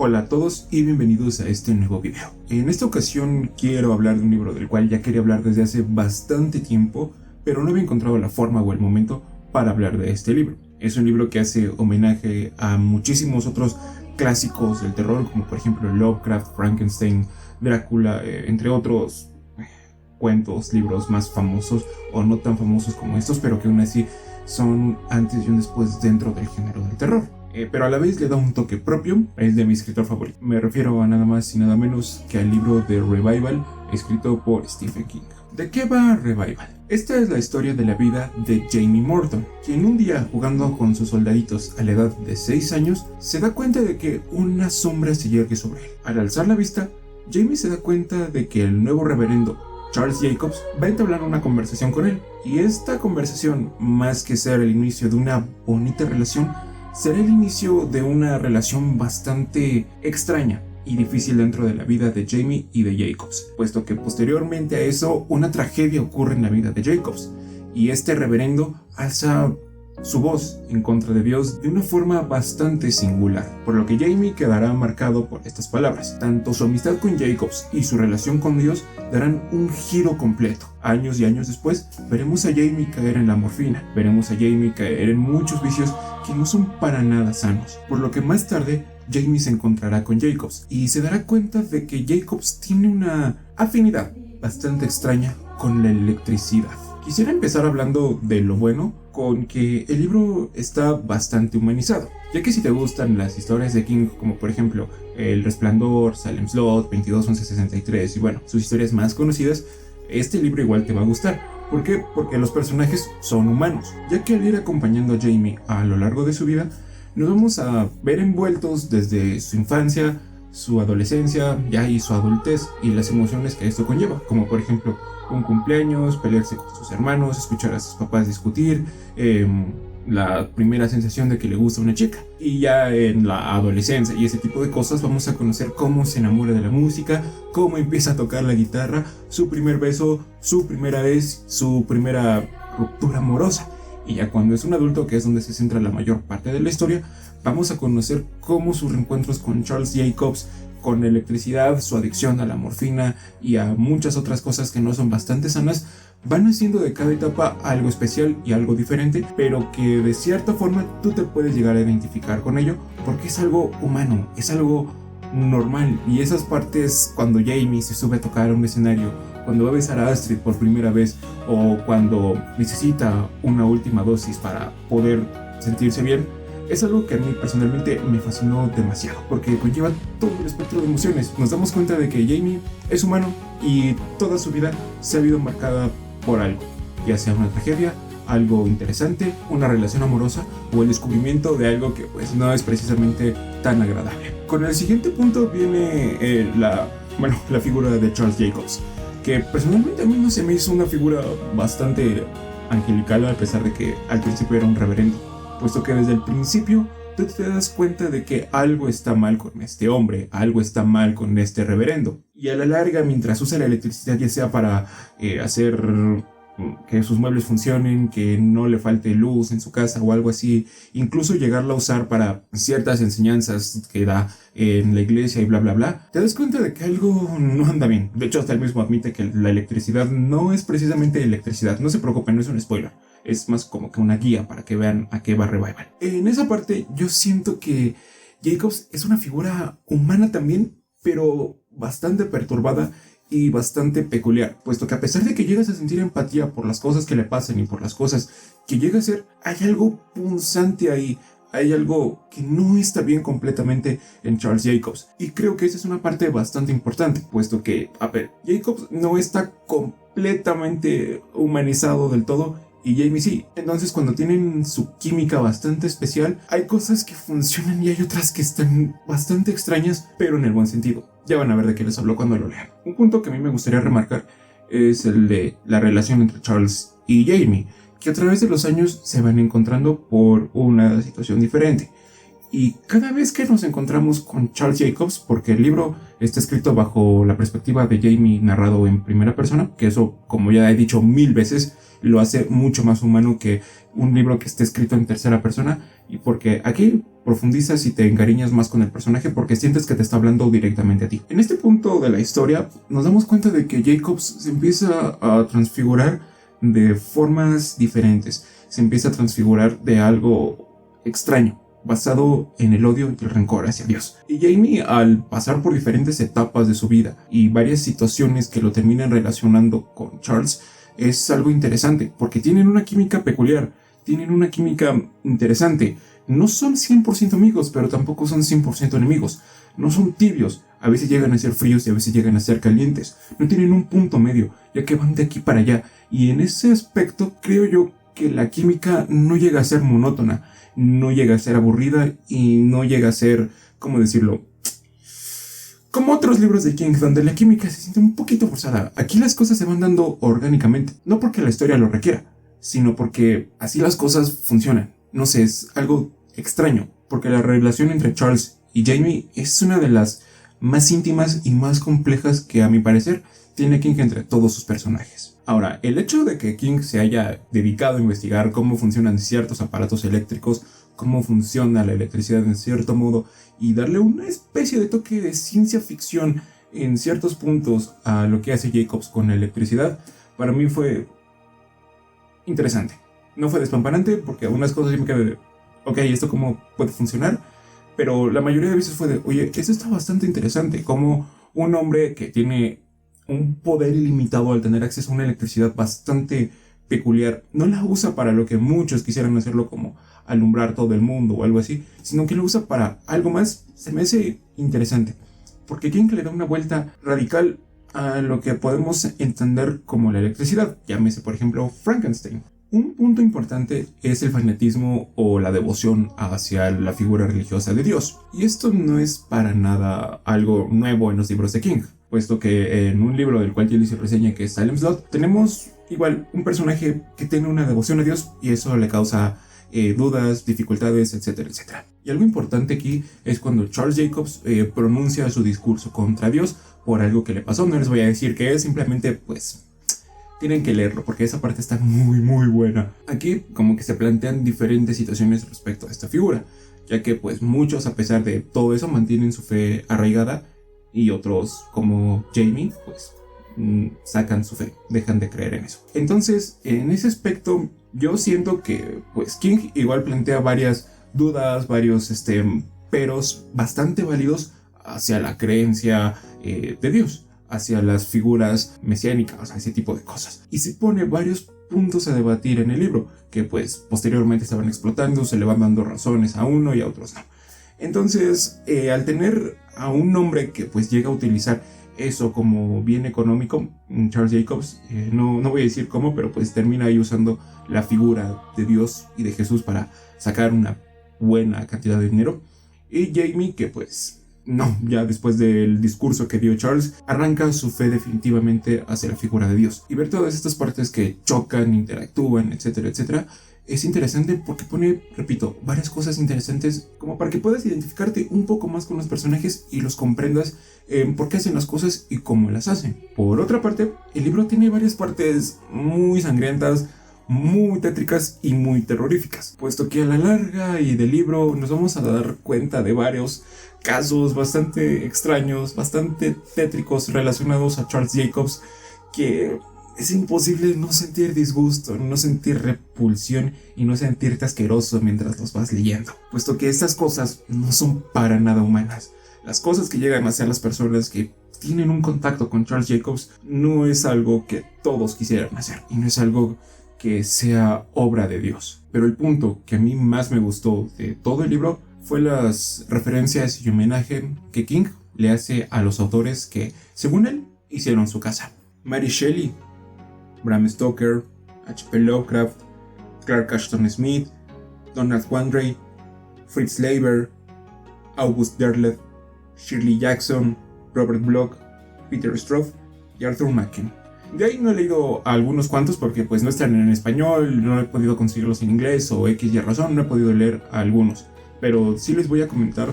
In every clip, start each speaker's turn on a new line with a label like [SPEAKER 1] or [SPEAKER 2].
[SPEAKER 1] Hola a todos y bienvenidos a este nuevo video. En esta ocasión quiero hablar de un libro del cual ya quería hablar desde hace bastante tiempo, pero no había encontrado la forma o el momento para hablar de este libro. Es un libro que hace homenaje a muchísimos otros clásicos del terror, como por ejemplo Lovecraft, Frankenstein, Drácula, entre otros cuentos, libros más famosos o no tan famosos como estos, pero que aún así son antes y un después dentro del género del terror. Pero a la vez le da un toque propio, es de mi escritor favorito. Me refiero a nada más y nada menos que al libro de Revival, escrito por Stephen King. ¿De qué va Revival? Esta es la historia de la vida de Jamie Morton, quien un día jugando con sus soldaditos a la edad de 6 años, se da cuenta de que una sombra se yergue sobre él. Al alzar la vista, Jamie se da cuenta de que el nuevo reverendo Charles Jacobs va a entablar una conversación con él, y esta conversación, más que ser el inicio de una bonita relación, será el inicio de una relación bastante extraña y difícil dentro de la vida de Jamie y de Jacobs, puesto que posteriormente a eso una tragedia ocurre en la vida de Jacobs, y este reverendo alza su voz en contra de Dios de una forma bastante singular, por lo que Jamie quedará marcado por estas palabras. Tanto su amistad con Jacobs y su relación con Dios darán un giro completo. Años y años después, veremos a Jamie caer en la morfina, veremos a Jamie caer en muchos vicios que no son para nada sanos, por lo que más tarde Jamie se encontrará con Jacobs y se dará cuenta de que Jacobs tiene una afinidad bastante extraña con la electricidad. Quisiera empezar hablando de lo bueno, con que el libro está bastante humanizado, ya que si te gustan las historias de King, como por ejemplo El Resplandor, Salem Slot, 22-11-63 y bueno, sus historias más conocidas, este libro igual te va a gustar. ¿Por qué? Porque los personajes son humanos, ya que al ir acompañando a Jamie a lo largo de su vida, nos vamos a ver envueltos desde su infancia, su adolescencia, ya y su adultez y las emociones que esto conlleva, como por ejemplo un cumpleaños, pelearse con sus hermanos, escuchar a sus papás discutir, la primera sensación de que le gusta una chica. Y ya en la adolescencia y ese tipo de cosas vamos a conocer cómo se enamora de la música, cómo empieza a tocar la guitarra, su primer beso, su primera vez, su primera ruptura amorosa. Y ya cuando es un adulto, que es donde se centra la mayor parte de la historia, vamos a conocer cómo sus reencuentros con Charles Jacobs, con electricidad, su adicción a la morfina y a muchas otras cosas que no son bastante sanas, van haciendo de cada etapa algo especial y algo diferente, pero que de cierta forma tú te puedes llegar a identificar con ello, porque es algo humano, es algo normal. Y esas partes cuando Jamie se sube a tocar a un escenario, cuando va a besar a Astrid por primera vez, o cuando necesita una última dosis para poder sentirse bien, es algo que a mí personalmente me fascinó demasiado, porque conlleva todo el espectro de emociones. Nos damos cuenta de que Jamie es humano y toda su vida se ha visto marcada por algo, ya sea una tragedia, algo interesante, una relación amorosa o el descubrimiento de algo que pues no es precisamente tan agradable. Con el siguiente punto viene la figura de Charles Jacobs, que personalmente a mí no se me hizo una figura bastante angelical, a pesar de que al principio era un reverendo, puesto que desde el principio tú te das cuenta de que algo está mal con este hombre, algo está mal con este reverendo. Y a la larga, mientras usa la electricidad, ya sea para hacer que sus muebles funcionen, que no le falte luz en su casa o algo así, incluso llegarla a usar para ciertas enseñanzas que da en la iglesia y bla bla bla, te das cuenta de que algo no anda bien. De hecho, hasta él mismo admite que la electricidad no es precisamente electricidad. No se preocupen, no es un spoiler. Es más como que una guía para que vean a qué va Revival. En esa parte yo siento que Jacobs es una figura humana también, pero bastante perturbada y bastante peculiar, puesto que a pesar de que llegas a sentir empatía por las cosas que le pasan y por las cosas que llega a hacer, hay algo punzante ahí, hay algo que no está bien completamente en Charles Jacobs. Y creo que esa es una parte bastante importante, puesto que, Jacobs no está completamente humanizado del todo, y Jamie sí. Entonces, cuando tienen su química bastante especial, hay cosas que funcionan y hay otras que están bastante extrañas, pero en el buen sentido. Ya van a ver de qué les hablo cuando lo lean. Un punto que a mí me gustaría remarcar es el de la relación entre Charles y Jamie, que a través de los años se van encontrando por una situación diferente. Y cada vez que nos encontramos con Charles Jacobs, porque el libro está escrito bajo la perspectiva de Jamie narrado en primera persona, que eso, como ya he dicho 1000 veces, lo hace mucho más humano que un libro que esté escrito en tercera persona, y porque aquí profundizas y te encariñas más con el personaje porque sientes que te está hablando directamente a ti. En este punto de la historia nos damos cuenta de que Jacobs se empieza a transfigurar de formas diferentes, se empieza a transfigurar de algo extraño, basado en el odio y el rencor hacia Dios. Y Jamie, al pasar por diferentes etapas de su vida y varias situaciones que lo terminan relacionando con Charles, es algo interesante, porque tienen una química peculiar, tienen una química interesante. No son 100% amigos, pero tampoco son 100% enemigos. No son tibios, a veces llegan a ser fríos y a veces llegan a ser calientes. No tienen un punto medio, ya que van de aquí para allá. Y en ese aspecto creo yo que la química no llega a ser monótona, no llega a ser aburrida y no llega a ser, ¿cómo decirlo?, como otros libros de King, donde la química se siente un poquito forzada. Aquí las cosas se van dando orgánicamente, no porque la historia lo requiera, sino porque así las cosas funcionan. No sé, es algo extraño, porque la relación entre Charles y Jamie es una de las más íntimas y más complejas que, a mi parecer, tiene King entre todos sus personajes. Ahora, el hecho de que King se haya dedicado a investigar cómo funcionan ciertos aparatos eléctricos, cómo funciona la electricidad en cierto modo, y darle una especie de toque de ciencia ficción en ciertos puntos a lo que hace Jacobs con la electricidad, para mí fue interesante. No fue despampanante, porque algunas cosas sí me quedé de, ok, ¿esto cómo puede funcionar? Pero la mayoría de veces fue de, oye, esto está bastante interesante, como un hombre que tiene un poder ilimitado al tener acceso a una electricidad bastante peculiar, no la usa para lo que muchos quisieran hacerlo, como alumbrar todo el mundo o algo así, sino que lo usa para algo más. Se me hace interesante, porque King le da una vuelta radical a lo que podemos entender como la electricidad, llámese por ejemplo Frankenstein. Un punto importante es el fanatismo o la devoción hacia la figura religiosa de Dios, y esto no es para nada algo nuevo en los libros de King, puesto que en un libro del cual yo hice reseña, que es Salem's Lot, tenemos igual un personaje que tiene una devoción a Dios y eso le causa dudas, dificultades, etcétera, etcétera. Y algo importante aquí es cuando Charles Jacobs pronuncia su discurso contra Dios por algo que le pasó. No les voy a decir qué es, simplemente pues tienen que leerlo porque esa parte está muy muy buena. Aquí como que se plantean diferentes situaciones respecto a esta figura, ya que pues muchos, a pesar de todo eso, mantienen su fe arraigada y otros, como Jamie, pues sacan su fe, dejan de creer en eso. Entonces, en ese aspecto, yo siento que pues King igual plantea varias dudas, varios peros bastante válidos hacia la creencia de Dios, hacia las figuras mesiánicas, ese tipo de cosas. Y se pone varios puntos a debatir en el libro, que pues posteriormente se van explotando, se le van dando razones a uno y a otros no. Entonces, al tener a un hombre que pues llega a utilizar eso como bien económico, Charles Jacobs, no voy a decir cómo, pero pues termina ahí usando la figura de Dios y de Jesús para sacar una buena cantidad de dinero. Y Jamie, que pues no, ya después del discurso que dio Charles, arranca su fe definitivamente hacia la figura de Dios. Y ver todas estas partes que chocan, interactúan, etcétera, etcétera, es interesante porque pone, repito, varias cosas interesantes como para que puedas identificarte un poco más con los personajes y los comprendas por qué hacen las cosas y cómo las hacen. Por otra parte, el libro tiene varias partes muy sangrientas, muy tétricas y muy terroríficas, puesto que a la larga y del libro nos vamos a dar cuenta de varios casos bastante extraños, bastante tétricos relacionados a Charles Jacobs, que es imposible no sentir disgusto, no sentir repulsión y no sentirte asqueroso mientras los vas leyendo, puesto que estas cosas no son para nada humanas. Las cosas que llegan a hacer las personas que tienen un contacto con Charles Jacobs no es algo que todos quisieran hacer y no es algo que sea obra de Dios. Pero el punto que a mí más me gustó de todo el libro fue las referencias y homenaje que King le hace a los autores que, según él, hicieron su casa. Mary Shelley, Bram Stoker, H.P. Lovecraft, Clark Ashton Smith, Donald Wandrei, Fritz Leiber, August Derleth, Shirley Jackson, Robert Bloch, Peter Stroff y Arthur Machen. De ahí no he leído a algunos cuantos porque pues no están en español, no he podido conseguirlos en inglés o X y razón, no he podido leer a algunos. Pero sí les voy a comentar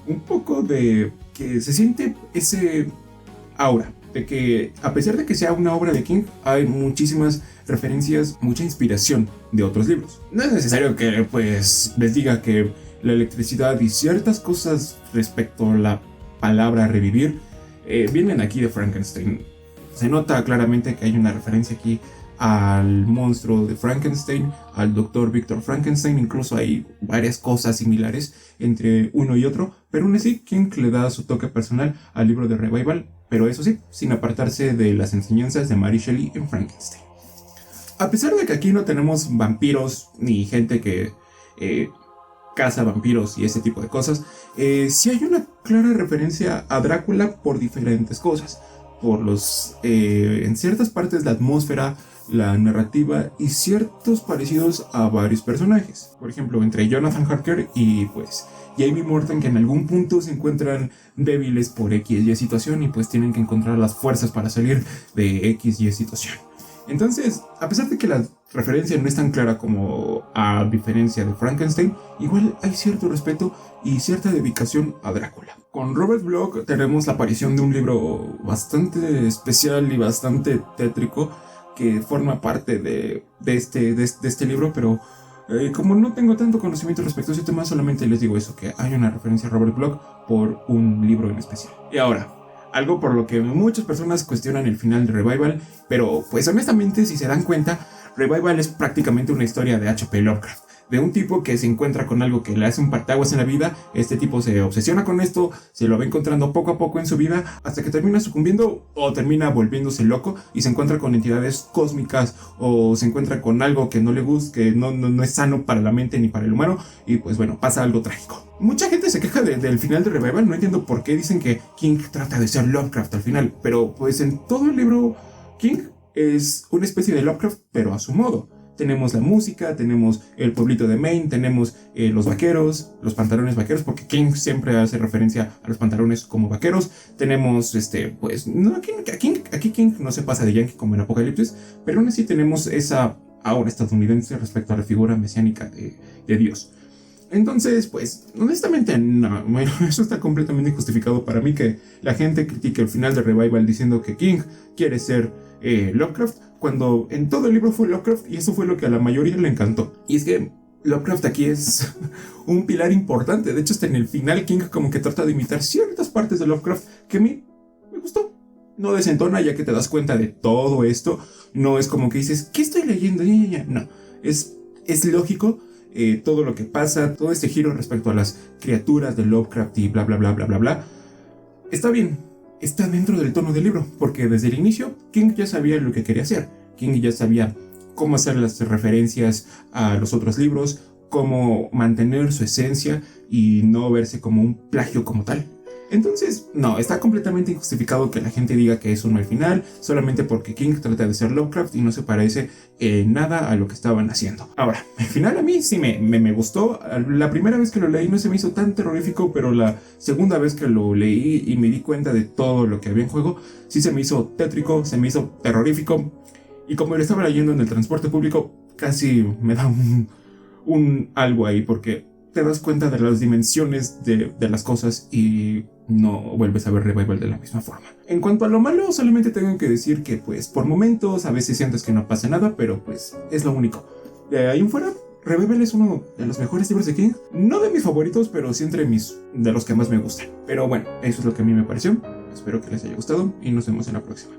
[SPEAKER 1] un poco de que se siente ese aura, de que a pesar de que sea una obra de King, hay muchísimas referencias, mucha inspiración de otros libros. No es necesario que pues les diga que la electricidad y ciertas cosas respecto a la palabra revivir vienen aquí de Frankenstein. Se nota claramente que hay una referencia aquí al monstruo de Frankenstein, al doctor Victor Frankenstein. Incluso hay varias cosas similares entre uno y otro, pero aún así King le da su toque personal al libro de Revival, pero eso sí, sin apartarse de las enseñanzas de Mary Shelley en Frankenstein. A pesar de que aquí no tenemos vampiros ni gente que caza vampiros y ese tipo de cosas, sí hay una clara referencia a Drácula por diferentes cosas. En ciertas partes la atmósfera, la narrativa y ciertos parecidos a varios personajes. Por ejemplo, entre Jonathan Harker y pues Jamie Morton, que en algún punto se encuentran débiles por X y situación y pues tienen que encontrar las fuerzas para salir de X y situación. Entonces, a pesar de que la referencia no es tan clara como a diferencia de Frankenstein, igual hay cierto respeto y cierta dedicación a Drácula. Con Robert Bloch tenemos la aparición de un libro bastante especial y bastante tétrico que forma parte de este libro, pero como no tengo tanto conocimiento respecto a ese tema, solamente les digo eso, que hay una referencia a Robert Bloch por un libro en especial. Y ahora, algo por lo que muchas personas cuestionan el final de Revival, pero pues honestamente, si se dan cuenta, Revival es prácticamente una historia de H.P. Lovecraft, de un tipo que se encuentra con algo que le hace un parteaguas en la vida. Este tipo se obsesiona con esto, se lo va encontrando poco a poco en su vida, hasta que termina sucumbiendo o termina volviéndose loco y se encuentra con entidades cósmicas o se encuentra con algo que no le gusta, que no es sano para la mente ni para el humano, y pues bueno, pasa algo trágico. Mucha gente se queja del final de Revival, no entiendo por qué dicen que King trata de ser Lovecraft al final, pero pues en todo el libro King es una especie de Lovecraft, pero a su modo. Tenemos la música, tenemos el pueblito de Maine, tenemos los vaqueros, los pantalones vaqueros, porque King siempre hace referencia a los pantalones como vaqueros. Tenemos, pues, no, aquí King no se pasa de yankee como en Apocalipsis, pero aún así tenemos esa aura estadounidense respecto a la figura mesiánica de Dios. Entonces, pues, honestamente, no, bueno, eso está completamente injustificado para mí que la gente critique el final de Revival diciendo que King quiere ser Lovecraft, cuando en todo el libro fue Lovecraft, y eso fue lo que a la mayoría le encantó. Y es que Lovecraft aquí es un pilar importante. De hecho, hasta en el final King como que trata de imitar ciertas partes de Lovecraft que a mí me gustó. No desentona, ya que te das cuenta de todo esto. No es como que dices, ¿qué estoy leyendo? No, es lógico. Todo lo que pasa, todo este giro respecto a las criaturas de Lovecraft y bla bla bla bla bla bla, está bien, está dentro del tono del libro, porque desde el inicio King ya sabía lo que quería hacer. King ya sabía cómo hacer las referencias a los otros libros, cómo mantener su esencia y no verse como un plagio como tal. Entonces, no, está completamente injustificado que la gente diga que es un mal final solamente porque King trata de ser Lovecraft y no se parece nada a lo que estaban haciendo. Ahora, el final a mí sí me gustó. La primera vez que lo leí no se me hizo tan terrorífico, pero la segunda vez que lo leí y me di cuenta de todo lo que había en juego, sí se me hizo tétrico, se me hizo terrorífico. Y como lo estaba leyendo en el transporte público, casi me da un algo ahí, porque te das cuenta de las dimensiones de las cosas y no vuelves a ver Revival de la misma forma. En cuanto a lo malo, solamente tengo que decir que pues por momentos a veces sientes que no pasa nada, pero pues es lo único. De ahí en fuera, Revival es uno de los mejores libros de King. No de mis favoritos, pero sí de los que más me gustan. Pero bueno, eso es lo que a mí me pareció. Espero que les haya gustado y nos vemos en la próxima.